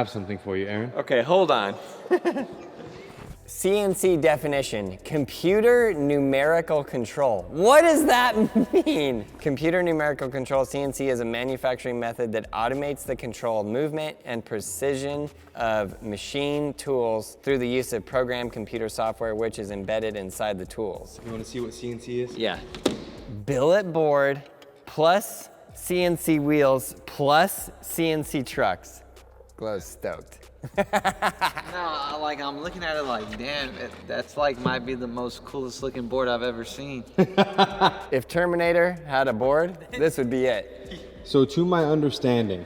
have something for you, Aaron. Okay, hold on. CNC definition, computer numerical control. What does that mean? Computer numerical control, CNC, is a manufacturing method that automates the control, movement, and precision of machine tools through the use of programmed computer software, which is embedded inside the tools. You want to see what CNC is? Yeah. Billet board plus CNC wheels plus CNC trucks. Glow's stoked. No, like I'm looking at it like, damn, that's like might be the most coolest looking board I've ever seen. If Terminator had a board, this would be it. So to my understanding,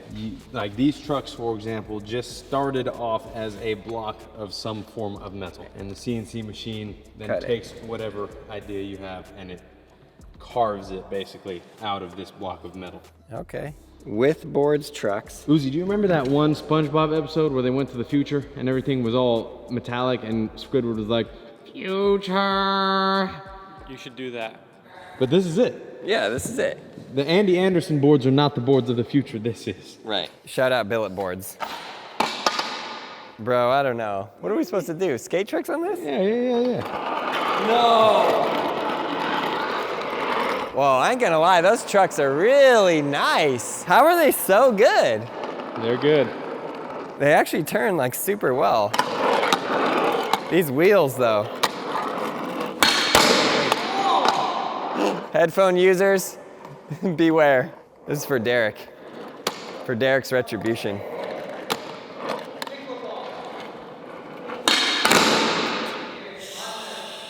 like these trucks, for example, just started off as a block of some form of metal. And the CNC machine then takes whatever idea you have and it carves it basically out of this block of metal. Okay. With boards, trucks. Uzi, do you remember that one SpongeBob episode where they went to the future and everything was all metallic and Squidward was like, future? You should do that. But this is it. Yeah, this is it. The Andy Anderson boards are not the boards of the future, this is. Right. Shout out billet boards. Bro, I don't know. What are we supposed to do? Skate tricks on this? Yeah. No! Well, I ain't gonna lie, those trucks are really nice. How are they so good? They're good. They actually turn like super well. These wheels though. Headphone users, beware. This is for Derek. For Derek's retribution.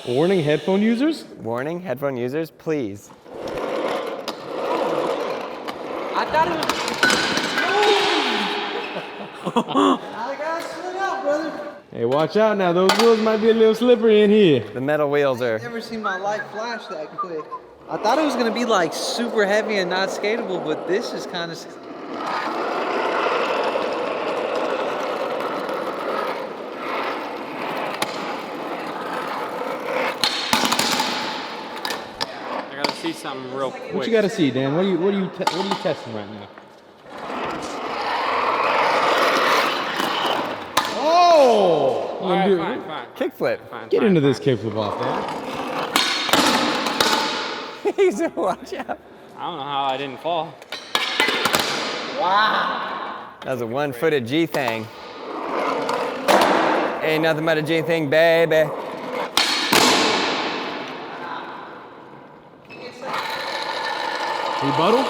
Warning headphone users? Warning, headphone users, please. I thought it was. I got slid out, brother. Hey, watch out now. Those wheels might be a little slippery in here. The metal wheels are... I've never seen my light flash that quick. I thought it was gonna be like super heavy and not skatable, but this is kind of. See something real quick. What you got to see, Dan? What are you testing right now? Oh! All right, fine. Kickflip. Get into this kickflip off, Dan. He's watch out. I don't know how I didn't fall. Wow. That was a one-footed G thing. Ain't nothing but a G thing, baby. Rebuttal?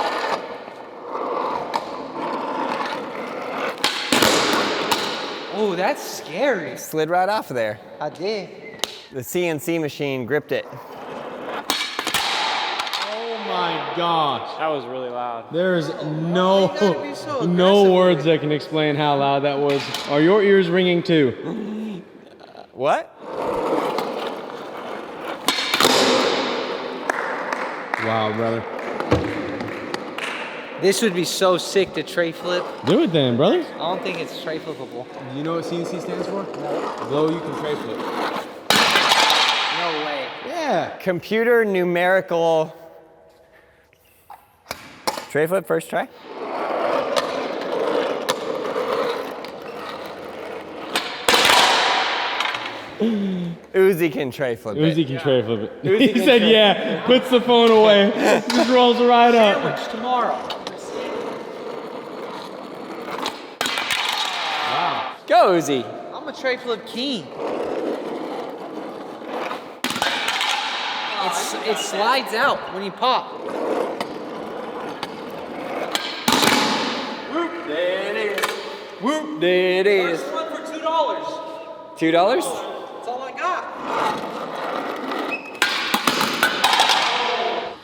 Oh, that's scary. Slid right off of there. I did. The CNC machine gripped it. Oh my gosh. That was really loud. There's no so words that can explain how loud that was. Are your ears ringing too? What? Wow, brother. This would be so sick to tray flip. Do it then, brothers. I don't think it's tray flippable. You know what CNC stands for? No. Blow you can tray flip. No way. Yeah. Computer numerical. Tray flip, first try. Uzi can tray flip it. Uzi can tray flip it. He said yeah, puts the phone away, just rolls right up. Sandwich tomorrow. Wow. Go, Uzi. I'm a tray flip king. It slides out when you pop. Whoop, there it is. Whoop, there it is. First one for $2. $2? That's all I got.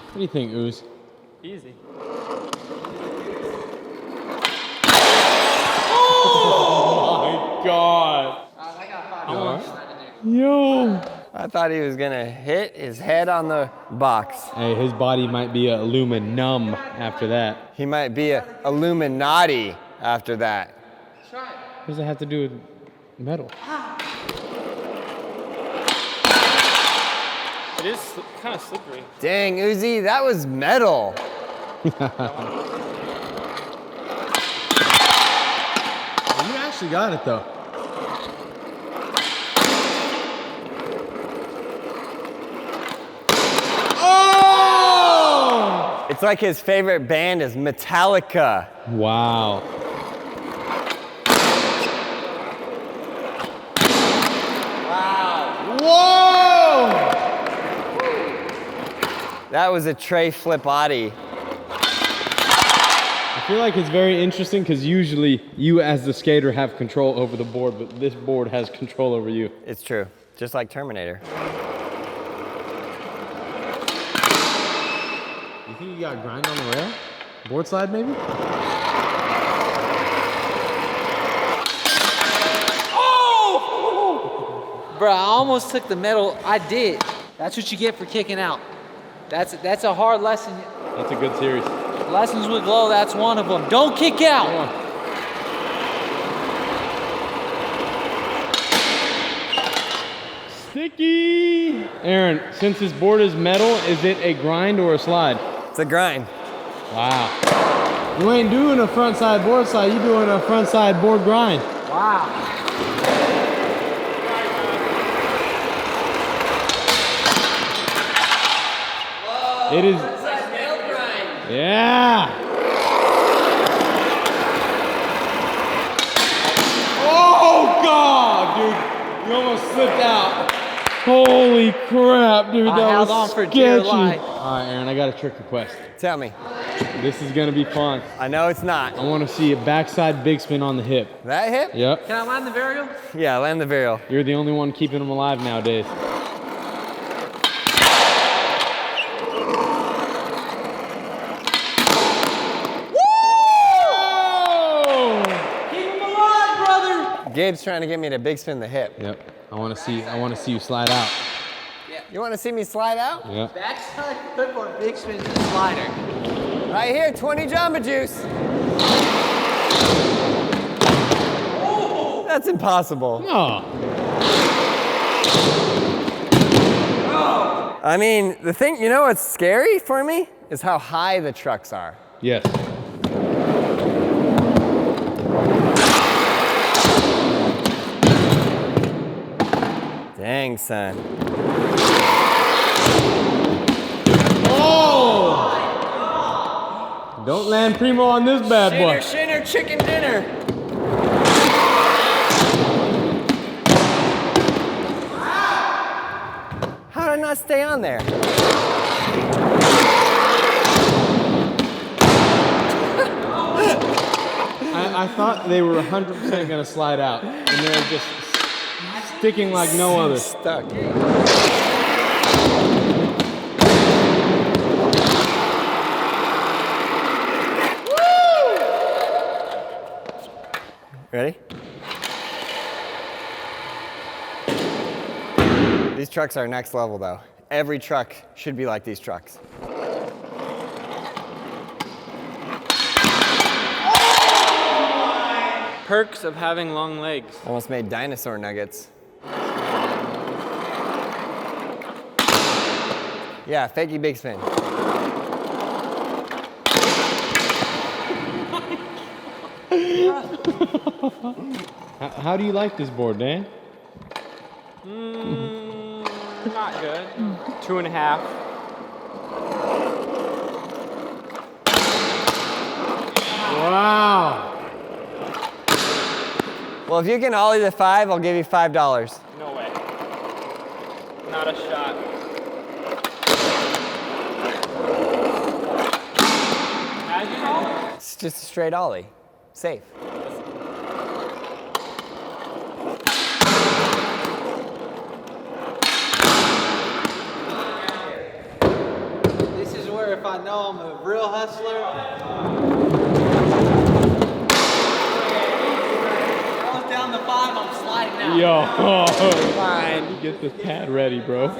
What do you think, Ooze? Easy. Oh my God. I got $5 Yo. I thought he was gonna hit his head on the box. Hey, his body might be aluminum after that. He might be a Illuminati after that. Try it. What does that have to do with metal? It is kind of slippery. Dang, Uzi, that was metal. Are you actually got it though. Oh! It's like his favorite band is Metallica. Wow. Whoa! That was a tray flip Audi. I feel like it's very interesting because usually you as the skater have control over the board, but this board has control over you. It's true, just like Terminator. You think you got grind on the rail? Board slide maybe? Bro, I almost took the medal. I did. That's what you get for kicking out. That's a hard lesson. That's a good series. Lessons with Glow, that's one of them. Don't kick out. Sticky! Aaron, since this board is metal, is it a grind or a slide? It's a grind. Wow. You ain't doing a front side board slide, you doing a front side board grind. Wow. It is. Yeah. Oh God, dude! You almost slipped out. Holy crap, dude! That held was on for dear sketchy. life. All right, Aaron, I got a trick request. Tell me. This is gonna be fun. I know it's not. I want to see a backside big spin on the hip. That hip? Yep. Can I land the varial? Yeah, land the varial. You're the only one keeping them alive nowadays. Gabe's trying to get me to big spin the hip. Yep. I want to see you slide out. You want to see me slide out? Yep. Backside flip or big spin to the slider. Right here, 20 Jamba Juice. Oh! That's impossible. No. I mean, the thing, you know what's scary for me? Is how high the trucks are. Yes. Dang, son. Oh! Don't land primo on this bad boy. Shinner, chicken dinner. How did I not stay on there? I thought they were 100% going to slide out, and they're just sticking like no other. Stuck. Ready? These trucks are next level though. Every truck should be like these trucks. Perks of having long legs. Almost made dinosaur nuggets. Yeah, fakey big spin. How do you like this board, Dan? Not good. 2.5. Wow. Well, if you can ollie the 5, I'll give you $5. No way. Not a shot. Imagine all. It's just a straight ollie. Safe. This is where if I know I'm a real hustler, goes down the 5, I'm sliding out. Yo. Fine. Get this pad ready, bro. This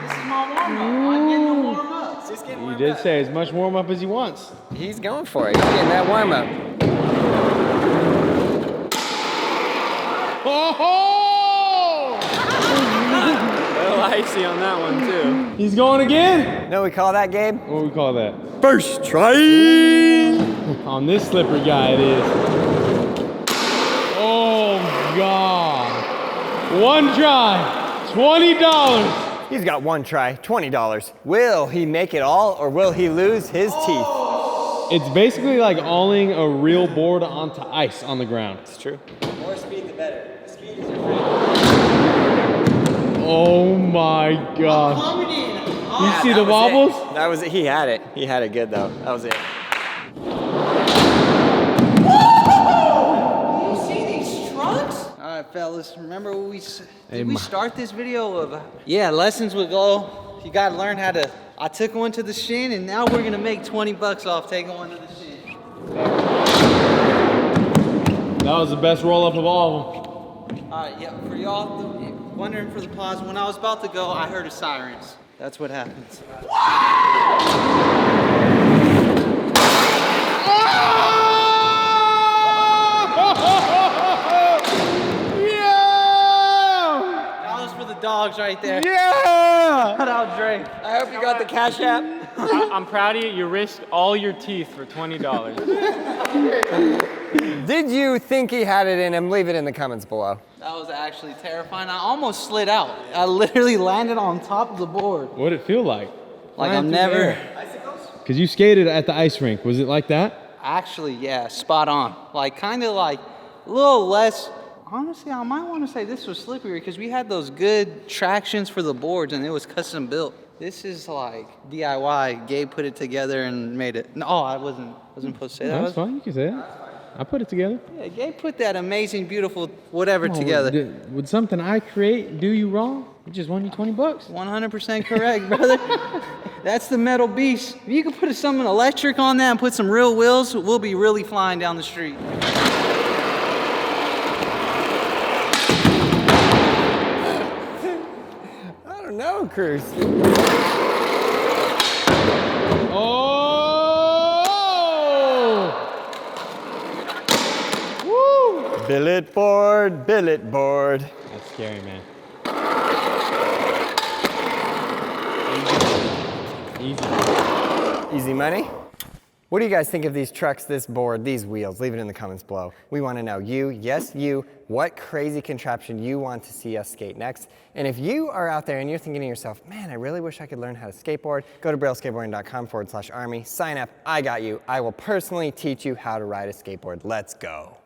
is my warm-up. I'm getting the warm-up. Just getting He warmed did up. say as much warm up as he wants. He's going for it. He's getting that warm up. Oh! A little icy on that one too. He's going again? You know what we call that, Gabe? What do we call that? First try. On this slippery guy it is. Oh God. One try, $20. He's got one try, $20. Will he make it all or will he lose his teeth? It's basically like alling a real board onto ice on the ground. It's true. The more speed, the better. The speed is your friend. Oh my God. You see the wobbles? That was it. He had it. He had it good though. That was it. You see these trucks? All right, fellas, remember what we said? Did we start this video of? Yeah, lessons would go. You gotta learn how to. I took one to the shin, and now we're gonna make 20 bucks off taking one to the shin. That was the best roll up of all of them. All right, yeah. For y'all wondering for the pause, when I was about to go, I heard a sirens. That's what happens. That was for the dogs right there. Yeah! Shout out Drake. I hope you got the Cash App. I'm proud of you. You risked all your teeth for $20. Did you think he had it in him? Leave it in the comments below. That was actually terrifying. I almost slid out. I literally landed on top of the board. What'd it feel like? Like I'm never. Because you skated at the ice rink. Was it like that? Actually, yeah, spot on. Like kind of like a little less. Honestly, I might want to say this was slipperier because we had those good tractions for the boards and it was custom built. This is like DIY. Gabe put it together and made it. No, I wasn't supposed to say that. That's fine. You can say that. I put it together. Yeah, Gabe put that amazing, beautiful whatever together. Would something I create do you wrong? It just won you 20 bucks. 100% correct, brother. That's the metal beast. If you could put something electric on that and put some real wheels, we'll be really flying down the street. I don't know, Cruz. Billet board, billet board. That's scary, man. Easy. Easy money. What do you guys think of these trucks, this board, these wheels? Leave it in the comments below. We want to know, yes, you, what crazy contraption you want to see us skate next. And if you are out there and you're thinking to yourself, man, I really wish I could learn how to skateboard, go to brailleskateboarding.com/army, sign up, I got you. I will personally teach you how to ride a skateboard. Let's go.